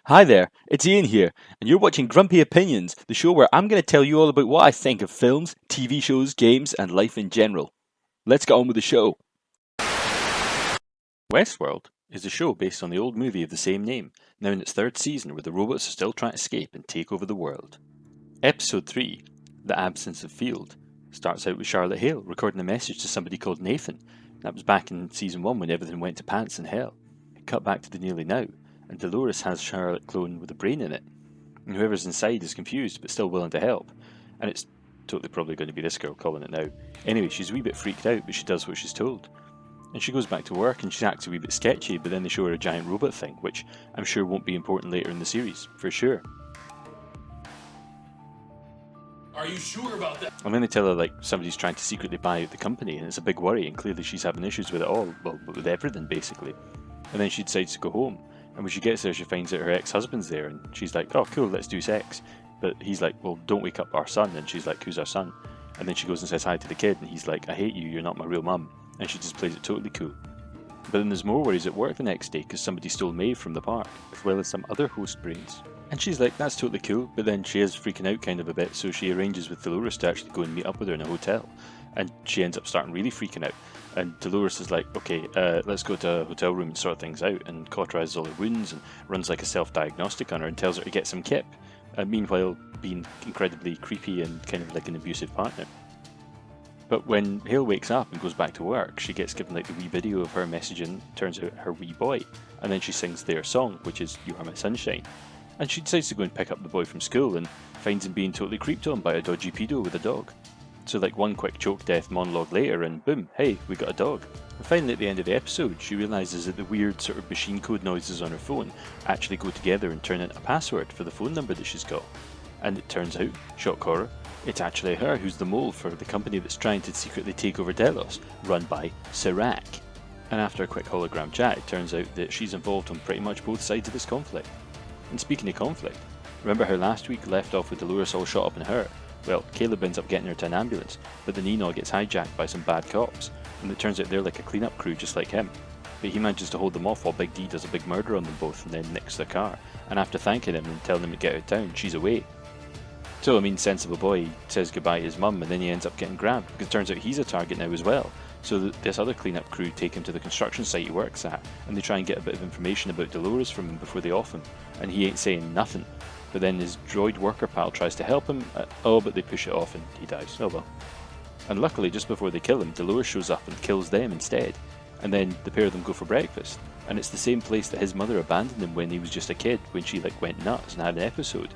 Hi there, it's Ian here, and you're watching Grumpy Opinions, the show where I'm going to tell you all about what I think of films, TV shows, games, and life in general. Let's get on with the show. Westworld is a show based on the old movie of the same name, now in its third season where the robots are still trying to escape and take over the world. Episode 3, The Absence of Field, starts out with Charlotte Hale recording a message to somebody called Nathan. That was back in season 1 when everything went to pants in hell. It cut back to the nearly now, and Delores has Charlotte clone with a brain in it. And whoever's inside is confused but still willing to help. And it's totally probably going to be this girl calling it now. Anyway, she's a wee bit freaked out, but she does what she's told. And she goes back to work and she acts a wee bit sketchy, but then they show her a giant robot thing, which I'm sure won't be important later in the series, for sure. Are you sure about that? I'm going to tell her like somebody's trying to secretly buy out the company, and it's a big worry, and clearly she's having issues with it all, well, with everything basically. And then she decides to go home, and when she gets there she finds out her ex-husband's there, and she's like, oh cool, let's do sex. But he's like, well, don't wake up our son, and she's like, who's our son? And then she goes and says hi to the kid, and he's like, I hate you, you're not my real mum. And she just plays it totally cool. But then there's more worries at work the next day because somebody stole Maeve from the park, as well as some other host brains. And she's like, that's totally cool, but then she is freaking out kind of a bit, so she arranges with Delores to actually go and meet up with her in a hotel. And she ends up starting really freaking out. And Delores is like, okay, let's go to a hotel room and sort things out, and cauterizes all her wounds and runs like a self-diagnostic on her and tells her to get some kip, meanwhile being incredibly creepy and kind of like an abusive partner. But when Hale wakes up and goes back to work, she gets given like the wee video of her messaging, turns out her wee boy, and then she sings their song, which is You Are My Sunshine. And she decides to go and pick up the boy from school and finds him being totally creeped on by a dodgy pedo with a dog. So like one quick choke death monologue later and boom, hey, we got a dog. And finally at the end of the episode, she realises that the weird sort of machine code noises on her phone actually go together and turn into a password for the phone number that she's got. And it turns out, shock horror, it's actually her who's the mole for the company that's trying to secretly take over Delores, run by Serac. And after a quick hologram chat, it turns out that she's involved on pretty much both sides of this conflict. And speaking of conflict, remember how last week left off with Delores all shot up in her? Well, Caleb ends up getting her to an ambulance, but the Nino gets hijacked by some bad cops, and it turns out they're like a cleanup crew just like him. But he manages to hold them off while Big D does a big murder on them both and then nicks their car, and after thanking him and telling him to get out of town, she's away. So, sensible boy says goodbye to his mum and then he ends up getting grabbed, because it turns out he's a target now as well. So this other cleanup crew take him to the construction site he works at, and they try and get a bit of information about Delores from him before they off him, and he ain't saying nothing. But then his droid worker pal tries to help him, but they push it off and he dies. Oh well. And luckily, just before they kill him, Delores shows up and kills them instead, and then the pair of them go for breakfast. And it's the same place that his mother abandoned him when he was just a kid, when she went nuts and had an episode.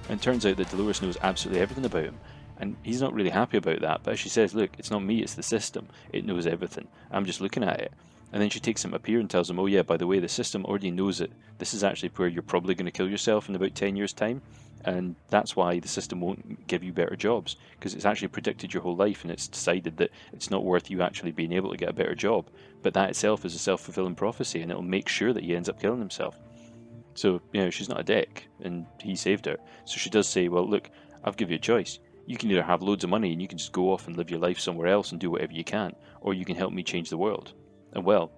And it turns out that Delores knows absolutely everything about him, and he's not really happy about that, but as she says, look, it's not me, it's the system, it knows everything, I'm just looking at it. And then she takes him up here and tells him, oh yeah, by the way, the system already knows it, this is actually where you're probably going to kill yourself in about 10 years time, and that's why the system won't give you better jobs, because it's actually predicted your whole life and it's decided that it's not worth you actually being able to get a better job, but that itself is a self-fulfilling prophecy, and it'll make sure that he ends up killing himself. So, she's not a dick, and he saved her. So she does say, well, look, I'll give you a choice. You can either have loads of money and you can just go off and live your life somewhere else and do whatever you can, or you can help me change the world. And well,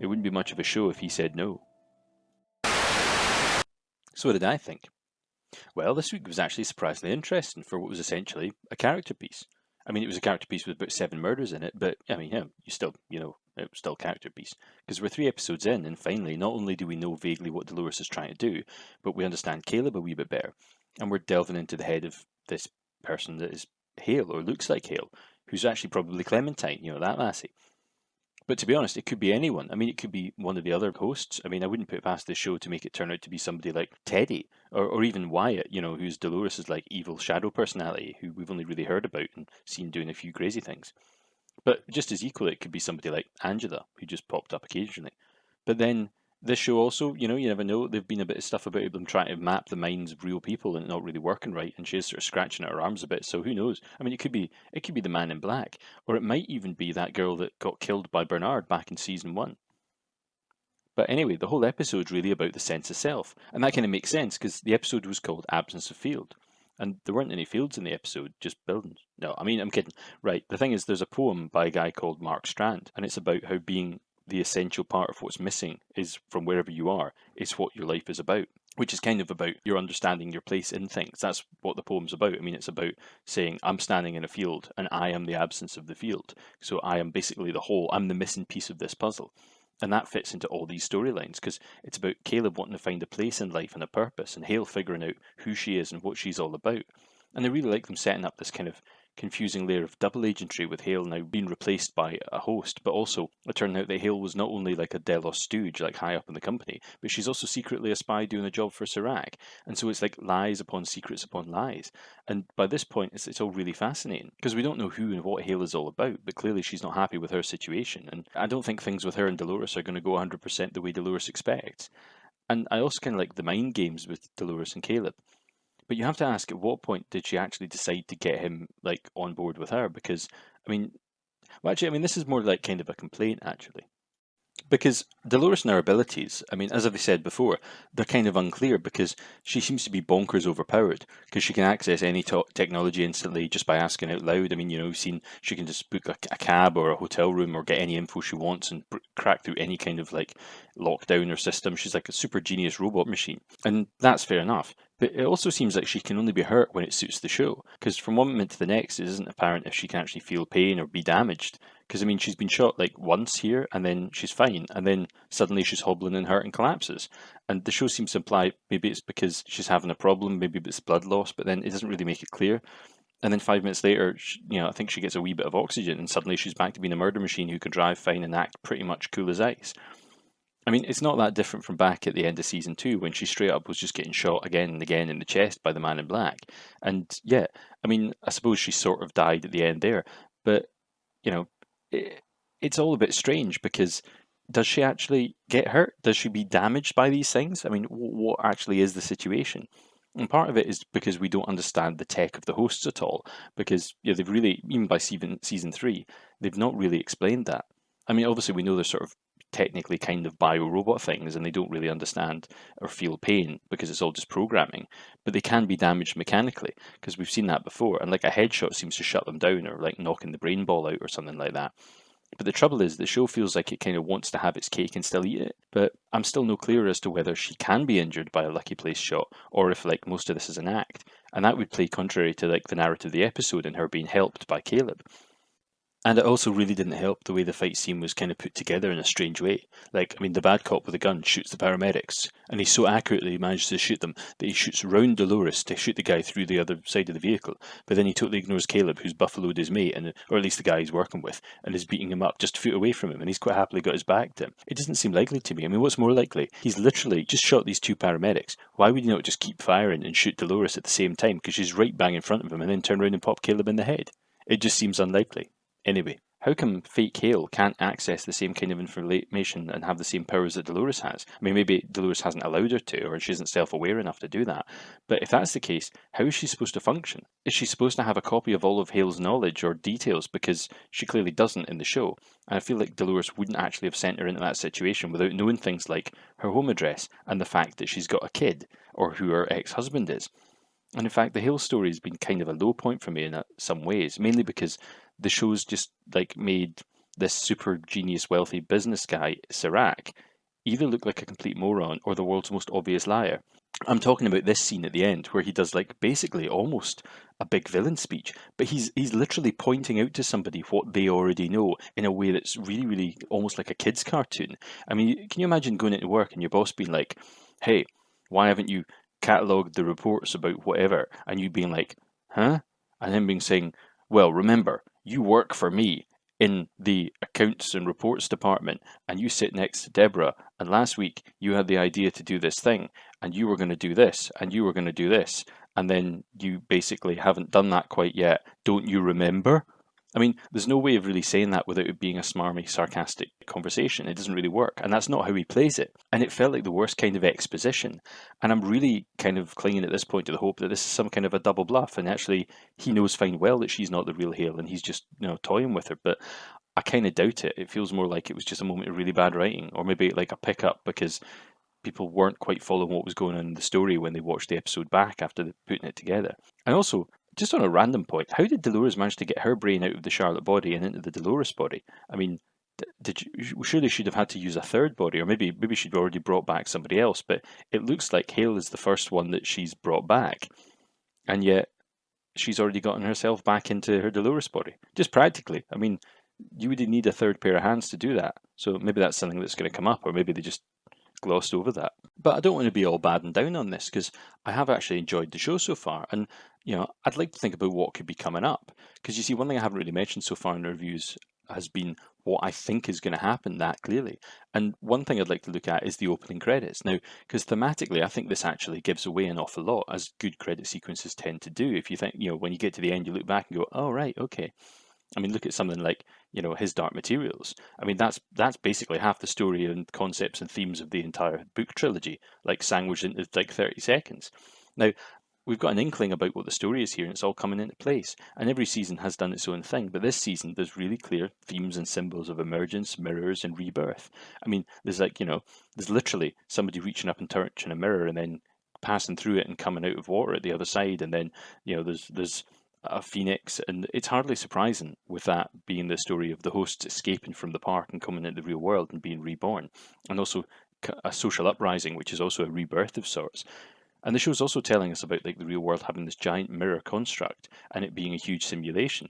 it wouldn't be much of a show if he said no. So what did I think? Well, this week was actually surprisingly interesting for what was essentially a character piece. It was a character piece with about 7 murders in it, but, you still, it was still a character piece. Because we're 3 episodes in, and finally, not only do we know vaguely what Delores is trying to do, but we understand Caleb a wee bit better. And we're delving into the head of this person that is Hale, or looks like Hale, who's actually probably Clementine, that lassie. But to be honest, it could be anyone. It could be one of the other hosts. I wouldn't put it past this show to make it turn out to be somebody like Teddy, or even Wyatt, who's Delores' evil shadow personality, who we've only really heard about and seen doing a few crazy things. But just as equally, it could be somebody like Angela, who just popped up occasionally. But then this show also, you never know. There've been a bit of stuff about them trying to map the minds of real people and not really working right, and she's sort of scratching at her arms a bit. So who knows? It could be the Man in Black, or it might even be that girl that got killed by Bernard back in season 1. But anyway, the whole episode's really about the sense of self, and that kind of makes sense because the episode was called Absence of Field. And there weren't any fields in the episode, just buildings. No, I'm kidding. Right, the thing is, there's a poem by a guy called Mark Strand, and it's about how being the essential part of what's missing is from wherever you are, it's what your life is about. which is kind of about your understanding your place in things. That's what the poem's about. I mean, it's about saying, I'm standing in a field and I am the absence of the field. So I am basically the whole, I'm the missing piece of this puzzle. And that fits into all these storylines because it's about Caleb wanting to find a place in life and a purpose, and Hale figuring out who she is and what she's all about. And I really like them setting up this kind of confusing layer of double agentry with Hale now being replaced by a host, but also it turned out that Hale was not only like a Delos stooge, like high up in the company, but she's also secretly a spy doing a job for Sirac. And so it's like lies upon secrets upon lies. And by this point, it's all really fascinating because we don't know who and what Hale is all about, but clearly she's not happy with her situation. And I don't think things with her and Delores are going to go 100% the way Delores expects. And I also kind of like the mind games with Delores and Caleb. But you have to ask, at what point did she actually decide to get him like on board with her? Because I mean, well, actually, I mean, this is more like kind of a complaint actually. Because Delores and her abilities, I mean, as I've said before, they're kind of unclear because she seems to be bonkers overpowered because she can access any technology instantly just by asking out loud. I mean, we've seen she can just book a cab or a hotel room or get any info she wants and crack through any kind of like lockdown or system. She's like a super genius robot machine. And that's fair enough. But it also seems like she can only be hurt when it suits the show because from one moment to the next, it isn't apparent if she can actually feel pain or be damaged. Because, I mean, she's been shot like once here and then she's fine. And then suddenly she's hobbling and hurt and collapses. And the show seems to imply maybe it's because she's having a problem, maybe it's blood loss, but then it doesn't really make it clear. And then 5 minutes later, I think she gets a wee bit of oxygen and suddenly she's back to being a murder machine who can drive fine and act pretty much cool as ice. I mean, it's not that different from back at the end of season 2 when she straight up was just getting shot again and again in the chest by the man in black. And yeah, I mean, I suppose she sort of died at the end there, but you know, it's all a bit strange because does she actually get hurt? Does she be damaged by these things? I mean, what actually is the situation? And part of it is because we don't understand the tech of the hosts at all, because they've really, even by season 3, they've not really explained that. I mean, obviously we know they're sort of technically kind of bio-robot things and they don't really understand or feel pain because it's all just programming, but they can be damaged mechanically because we've seen that before, and like a headshot seems to shut them down or like knocking the brain ball out or something like that. But the trouble is the show feels like it kind of wants to have its cake and still eat it, but I'm still no clearer as to whether she can be injured by a lucky place shot or if like most of this is an act, and that would play contrary to like the narrative of the episode and her being helped by Caleb. And it also really didn't help the way the fight scene was kind of put together in a strange way. Like, I mean, the bad cop with a gun shoots the paramedics, and he so accurately manages to shoot them that he shoots round Delores to shoot the guy through the other side of the vehicle. But then he totally ignores Caleb, who's buffaloed his mate, or at least the guy he's working with, and is beating him up just a foot away from him, and he's quite happily got his back to him. It doesn't seem likely to me. I mean, what's more likely? He's literally just shot these two paramedics. Why would he not just keep firing and shoot Delores at the same time? Because she's right bang in front of him, and then turn around and pop Caleb in the head. It just seems unlikely. Anyway, how come fake Hale can't access the same kind of information and have the same powers that Delores has? I mean, maybe Delores hasn't allowed her to, or she isn't self-aware enough to do that. But if that's the case, how is she supposed to function? Is she supposed to have a copy of all of Hale's knowledge or details? Because she clearly doesn't in the show. And I feel like Delores wouldn't actually have sent her into that situation without knowing things like her home address and the fact that she's got a kid, or who her ex-husband is. And in fact, the Hale story has been kind of a low point for me in some ways, mainly because the show's just like made this super genius wealthy business guy, Sirac, either look like a complete moron or the world's most obvious liar. I'm talking about this scene at the end where he does like basically almost a big villain speech, but he's literally pointing out to somebody what they already know in a way that's really, really almost like a kid's cartoon. I mean, can you imagine going into work and your boss being like, "Hey, why haven't you catalogued the reports about whatever?" And you being like, "Huh?" And him being saying, "Well, remember, you work for me in the accounts and reports department, and you sit next to Deborah, and last week you had the idea to do this thing, and you were going to do this, and you were going to do this, and then you basically haven't done that quite yet. Don't you remember?" I mean, there's no way of really saying that without it being a smarmy, sarcastic conversation. It doesn't really work, and that's not how he plays it. And it felt like the worst kind of exposition. And I'm really kind of clinging at this point to the hope that this is some kind of a double bluff, and actually he knows fine well that she's not the real Hale, and he's just toying with her. But I kind of doubt it. It feels more like it was just a moment of really bad writing, or maybe like a pickup because people weren't quite following what was going on in the story when they watched the episode back after putting it together. And also, just on a random point, how did Delores manage to get her brain out of the Charlotte body and into the Delores body? I mean, did you surely should have had to use a third body, or maybe she'd already brought back somebody else. But it looks like Hale is the first one that she's brought back, and yet she's already gotten herself back into her Delores body. Just practically, I mean, you would need a third pair of hands to do that. So maybe that's something that's going to come up, or maybe they just glossed over that. But I don't want to be all bad and down on this, because I have actually enjoyed the show so far, and I'd like to think about what could be coming up. Because you see, one thing I haven't really mentioned so far in the reviews has been what I think is going to happen that clearly. And one thing I'd like to look at is the opening credits. Now, because thematically, I think this actually gives away an awful lot, as good credit sequences tend to do. If you think, when you get to the end, you look back and go, oh, right, okay. I mean, look at something like, His Dark Materials. I mean, that's basically half the story and concepts and themes of the entire book trilogy, like sandwiched into like 30 seconds. Now, we've got an inkling about what the story is here, and it's all coming into place. And every season has done its own thing, but this season there's really clear themes and symbols of emergence, mirrors, and rebirth. I mean, there's there's literally somebody reaching up and touching a mirror and then passing through it and coming out of water at the other side, and then there's a phoenix, and it's hardly surprising with that being the story of the hosts escaping from the park and coming into the real world and being reborn, and also a social uprising, which is also a rebirth of sorts. And the show's also telling us about like the real world having this giant mirror construct and it being a huge simulation.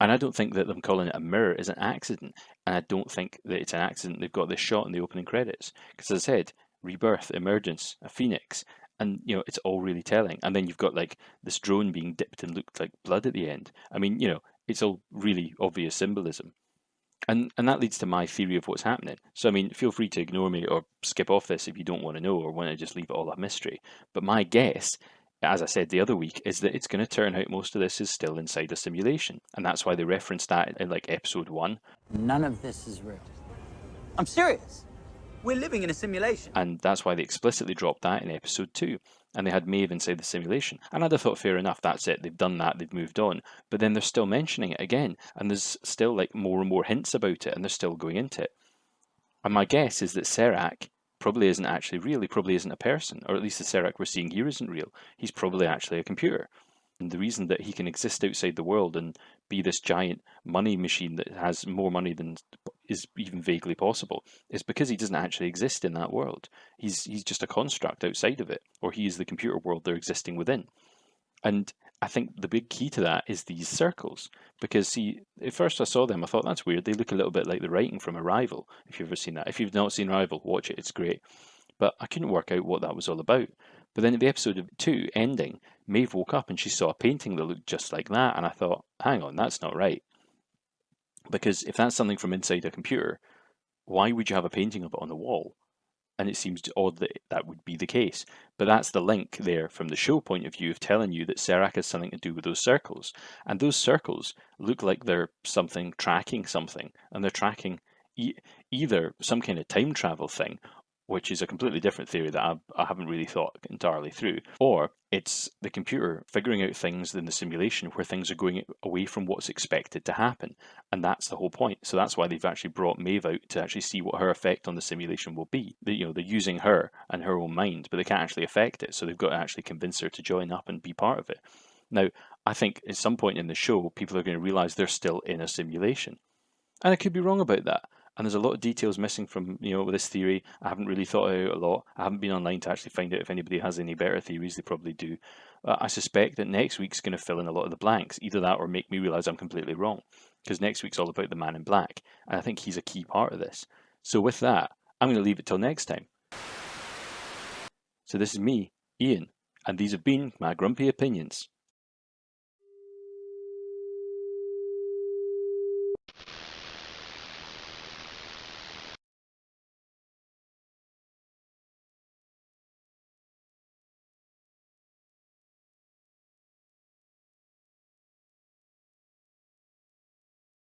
And I don't think that them calling it a mirror is an accident, and I don't think that it's an accident they've got this shot in the opening credits, because as I said, rebirth, emergence, a phoenix, and it's all really telling. And then you've got like this drone being dipped and looked like blood at the end. I mean, it's all really obvious symbolism. And that leads to my theory of what's happening. So I mean, feel free to ignore me or skip off this if you don't want to know or want to just leave it all a mystery. But my guess, as I said the other week, is that it's going to turn out most of this is still inside a simulation. And that's why they referenced that in like episode 1. None of this is real. I'm serious. We're living in a simulation. And that's why they explicitly dropped that in episode 2. And they had Maeve inside the simulation. And I'd have thought, fair enough, that's it, they've done that, they've moved on. But then they're still mentioning it again, and there's still like more and more hints about it, and they're still going into it. And my guess is that Serac probably isn't actually real, he probably isn't a person, or at least the Serac we're seeing here isn't real. He's probably actually a computer. And the reason that he can exist outside the world and be this giant money machine that has more money than is even vaguely possible is because he doesn't actually exist in that world. He's just a construct outside of it, or he is the computer world they're existing within. And I think the big key to that is these circles, because see, at first I saw them, I thought that's weird. They look a little bit like the writing from Arrival. If you've ever seen that, if you've not seen Arrival, watch it. It's great. But I couldn't work out what that was all about. But then at the episode 2 ending, Maeve woke up and she saw a painting that looked just like that, and I thought, hang on, that's not right. Because if that's something from inside a computer, why would you have a painting of it on the wall? And it seems odd that that would be the case. But that's the link there from the show point of view of telling you that Serac has something to do with those circles. And those circles look like they're something tracking something, and they're tracking either some kind of time travel thing, which is a completely different theory that I haven't really thought entirely through, or it's the computer figuring out things in the simulation where things are going away from what's expected to happen. And that's the whole point. So that's why they've actually brought Maeve out to actually see what her effect on the simulation will be. They're using her and her own mind, but they can't actually affect it. So they've got to actually convince her to join up and be part of it. Now, I think at some point in the show, people are going to realize they're still in a simulation. And I could be wrong about that. And there's a lot of details missing from, with this theory. I haven't really thought it out a lot. I haven't been online to actually find out if anybody has any better theories. They probably do. I suspect that next week's going to fill in a lot of the blanks. Either that or make me realise I'm completely wrong. Because next week's all about the Man in Black. And I think he's a key part of this. So with that, I'm going to leave it till next time. So this is me, Ian. And these have been my grumpy opinions.